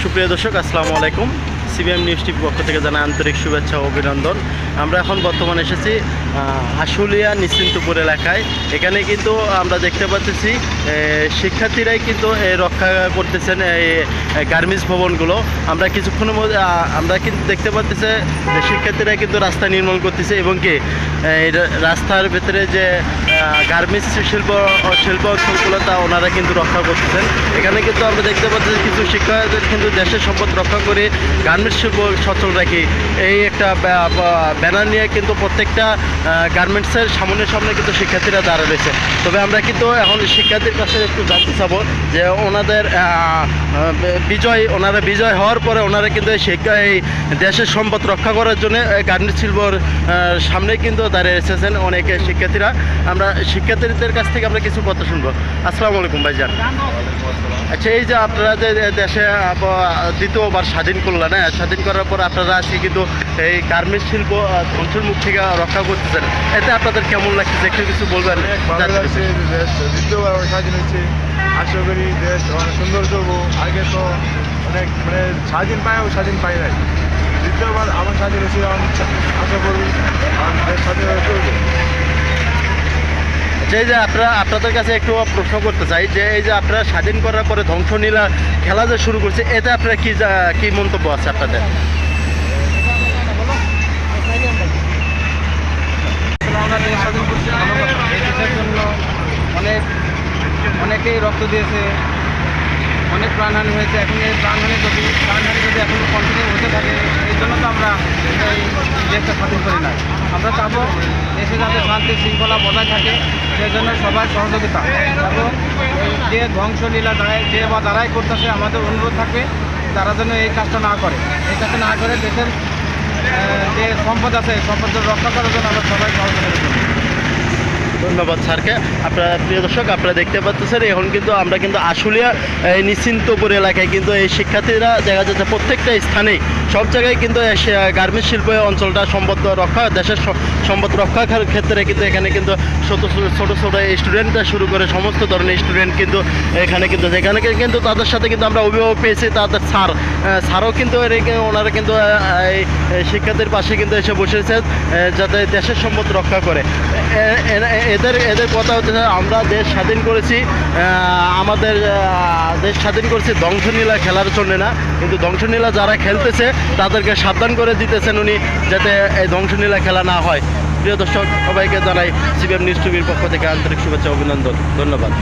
সুপ্রিয় দর্শক, আসসালামু আলাইকুম। সিবিএম নিউজ টিভির পক্ষ থেকে জানাই আন্তরিক শুভেচ্ছা ও অভিনন্দন। আমরা এখন বর্তমানে এসেছি আশুলিয়া নিশ্চিন্তপুর এলাকায়। এখানে কিন্তু আমরা দেখতে পাচ্ছি শিক্ষার্থীরাই কিন্তু রক্ষা করতেছেন এই গার্মেন্টস ভবনগুলো। আমরা কিছুক্ষণের মধ্যে আমরা কিন্তু দেখতে পাচ্ছি যে শিক্ষার্থীরাই কিন্তু রাস্তা নির্মাণ করতেছে এবং কি এই রাস্তার ভেতরে যে গার্মেন্টস শিল্প অঞ্চলগুলো তা ওনারা কিন্তু রক্ষা করতেছেন। এখানে কিন্তু আমরা দেখতে পাচ্ছি কিছু শিক্ষকদের কিন্তু দেশের সম্পদ রক্ষা করে গার্মেন্টস শিল্প সচল রাখি এই একটা ব্যানার নিয়ে কিন্তু প্রত্যেকটা গার্মেন্টসের সামনে কিন্তু শিক্ষার্থীরা দাঁড়া রয়েছে। তবে আমরা কিন্তু এখন শিক্ষার্থীর কাছে একটু জানতে চাবো যে ওনাদের ওনারা বিজয় হওয়ার পরে ওনারা কিন্তু এই দেশের সম্পদ রক্ষা করার জন্য গার্মেন্টস শিল্পর সামনে কিন্তু দাঁড়িয়ে এসেছেন অনেক শিক্ষার্থীরা। আমরা শিক্ষার্থীদের কাছ থেকে আমরা কিছু কথা শুনবো। আসসালামু আলাইকুম ভাইজান। আচ্ছা, এই যে আপনারা যে দেশে দ্বিতীয়বার স্বাধীন করলেন, স্বাধীন করার পর আপনারা আজকে কিন্তু এই গার্মেন্টস শিল্প ধ্বংসের মুখ থেকে রক্ষা করতেছেন, এতে আপনাদের কেমন লাগছে একটু কিছু বলবেন? দ্বিতীয়বার স্বাধীন হয়েছে, আশা করি দেশ অনেক সুন্দর করবো। আগে তো অনেক স্বাধীন পাই নাই, দ্বিতীয়বার আমার স্বাধীন হয়েছে, আশা করি দেশ স্বাধীনভাবে চলবে। এই যে আপনাদের কাছে একটু প্রশ্ন করতে চাই যে এই যে আপনারা স্বাধীন করার পরে ধ্বংসলীলা খেলা যে শুরু করছে, এতে আপনারা কি মন্তব্য আছে আপনাদের? আমরা দেশ স্বাধীন করছি, ভালো কথা। এই দেশের জন্য অনেকেই রক্ত দিয়েছে, অনেক প্রাণহানি হয়েছে। এখন এই প্রাণহানি যদি এখন কন্টিনিউ হতে থাকে, এই জন্য তো আমরা এই দেশটা স্বাধীন করি না। আমরা চাবো দেশে যাতে শান্তি শৃঙ্খলা বজায় থাকে, সেই জন্য সবাই সহযোগিতা এবং যে ধ্বংসলীলা যারাই করতেছে আমাদের অনুরোধ থাকবে তারা যেন এই কাজটা না করে। দেশের যে সম্পদ আছে সম্পদ রক্ষা করার জন্য আমরা সবাই সহযোগিতা করি। ধন্যবাদ স্যারকে। আপনারা প্রিয় দর্শক, আপনারা দেখতে পাচ্ছেন এখন কিন্তু আমরা কিন্তু আশুলিয়া নিশ্চিন্তপুর এলাকায় কিন্তু এই শিক্ষার্থীরা দেখা যাচ্ছে প্রত্যেকটা স্থানেই সব জায়গায় কিন্তু গার্মেন্টস শিল্প অঞ্চলটা দেশের সম্পদ রক্ষার ক্ষেত্রে কিন্তু এখানে কিন্তু ছোটো স্টুডেন্টরা শুরু করে সমস্ত ধরনের স্টুডেন্ট কিন্তু এখানে কিন্তু তাদের সাথে কিন্তু আমরা অভিভাবক পেয়েছি, তাদের স্যারও কিন্তু ওনারা কিন্তু এই শিক্ষার্থীর পাশে কিন্তু এসে বসেছেন যাতে দেশের সম্পদ রক্ষা করে। এদের কথা হচ্ছে আমরা দেশ স্বাধীন করেছি, আমাদের দেশ স্বাধীন করেছি ধ্বংসলীলা খেলার জন্য না, কিন্তু ধ্বংসলীলা যারা খেলতেছে তাদেরকে সাবধান করে দিতেছেন উনি যাতে এই ধ্বংসলীলা খেলা না হয়। প্রিয় দর্শক, সবাইকে জানাই সিবিএম নিউজ টিভির পক্ষ থেকে আন্তরিক শুভেচ্ছা অভিনন্দন। ধন্যবাদ।